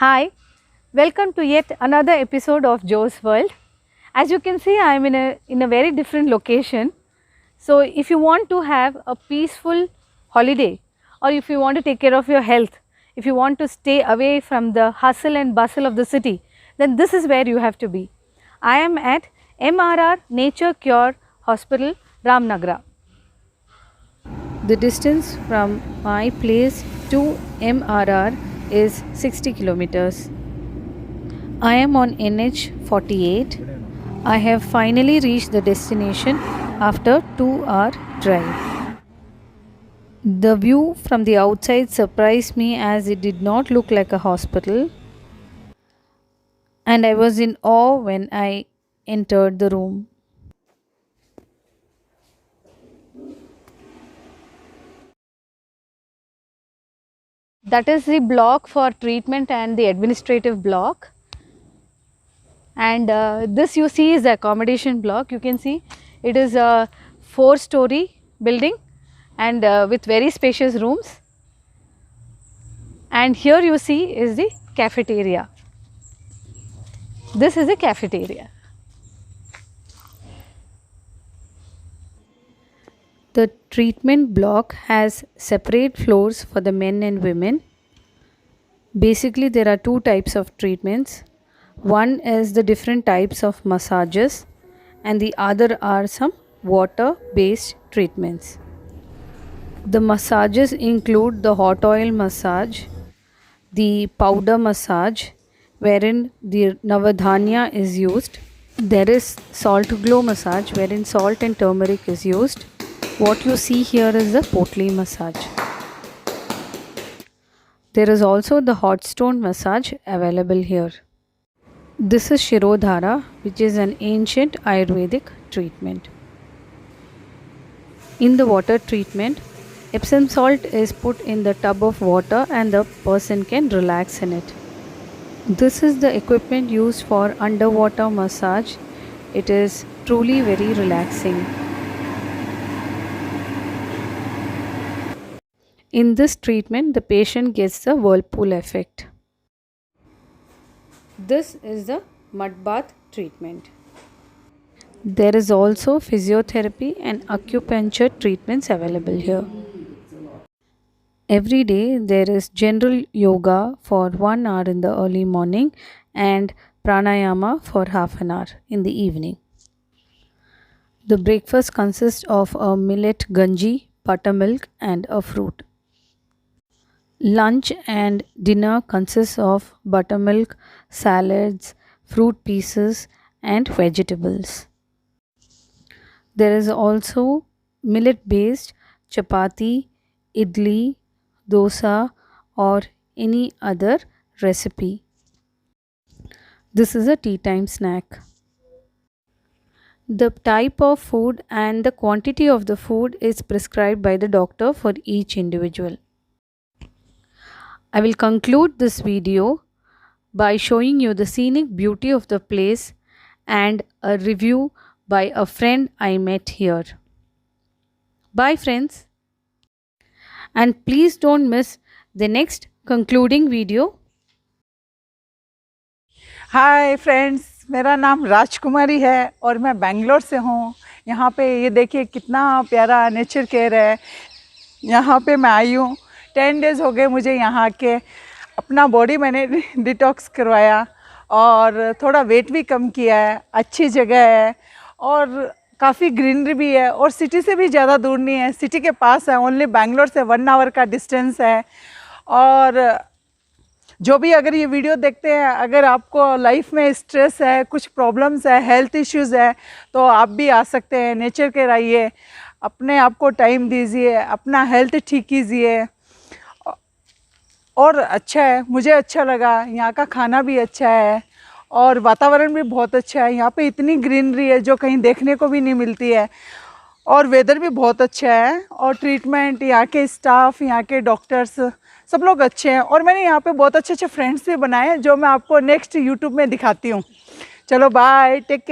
Hi, welcome to yet another episode of Joe's World. As you can see, I am in a very different location. So if you want to have a peaceful holiday, or if you want to take care of your health, if you want to stay away from the hustle and bustle of the city, then this is where you have to be. I am at MRR Nature Cure Hospital, Ramnagara. The distance from my place to MRR is 60 kilometers. I am on NH 48. I have finally reached the destination after 2-hour drive. The view from the outside surprised me as it did not look like a hospital, and I was in awe when I entered the room. That is the block for treatment and the administrative block. And this you see is the accommodation block. You can see it is a 4-story building and with very spacious rooms. And here you see is the cafeteria. This is a cafeteria. The treatment block has separate floors for the men and women. Basically, there are two types of treatments. One is the different types of massages, and the other are some water based treatments. The massages include the hot oil massage, the powder massage, wherein the Navadhanya is used. There is salt glow massage, wherein salt and turmeric is used. What you see here is the Potli massage. There is also the hot stone massage available here. This is Shirodhara, which is an ancient Ayurvedic treatment. In the water treatment, Epsom salt is put in the tub of water and the person can relax in it. This is the equipment used for underwater massage. It is truly very relaxing. In this treatment, the patient gets the whirlpool effect. This is the mud bath treatment. There is also physiotherapy and acupuncture treatments available here. Every day there is general yoga for 1 hour in the early morning and pranayama for half an hour in the evening. The breakfast consists of a millet ganji, buttermilk and a fruit. Lunch and dinner consists of buttermilk, salads, fruit pieces and vegetables. There is also millet based chapati, idli, dosa or any other recipe. This is a tea time snack. The type of food and the quantity of the food is prescribed by the doctor for each individual. I will conclude this video by showing you the scenic beauty of the place and a review by a friend I met here. Bye friends, and please don't miss the next concluding video. Hi friends, मेरा नाम राजकुमारी है और मैं बेंगलोर से हूँ। यहाँ पे ये देखिए कितना प्यारा नेचर केयर है। यहाँ पे मैं आई हूँ, 10 डेज़ हो गए मुझे यहाँ के। अपना बॉडी मैंने डिटॉक्स करवाया और थोड़ा वेट भी कम किया है। अच्छी जगह है और काफ़ी ग्रीनरी भी है और सिटी से भी ज़्यादा दूर नहीं है, सिटी के पास है। ओनली बेंगलोर से 1 आवर का डिस्टेंस है। और जो भी अगर ये वीडियो देखते हैं, अगर आपको लाइफ में स्ट्रेस है, कुछ प्रॉब्लम्स है, हेल्थ इश्यूज़ है, तो आप भी आ सकते हैं। नेचर केयर आइए, अपने आप को टाइम दीजिए, अपना हेल्थ ठीक कीजिए। और अच्छा है, मुझे अच्छा लगा। यहाँ का खाना भी अच्छा है और वातावरण भी बहुत अच्छा है। यहाँ पे इतनी ग्रीनरी है जो कहीं देखने को भी नहीं मिलती है और वेदर भी बहुत अच्छा है। और ट्रीटमेंट, यहाँ के स्टाफ, यहाँ के डॉक्टर्स सब लोग अच्छे हैं। और मैंने यहाँ पे बहुत अच्छे फ्रेंड्स भी बनाए हैं जो मैं आपको नेक्स्ट यूट्यूब में दिखाती हूँ। चलो बाय, टेक केयर।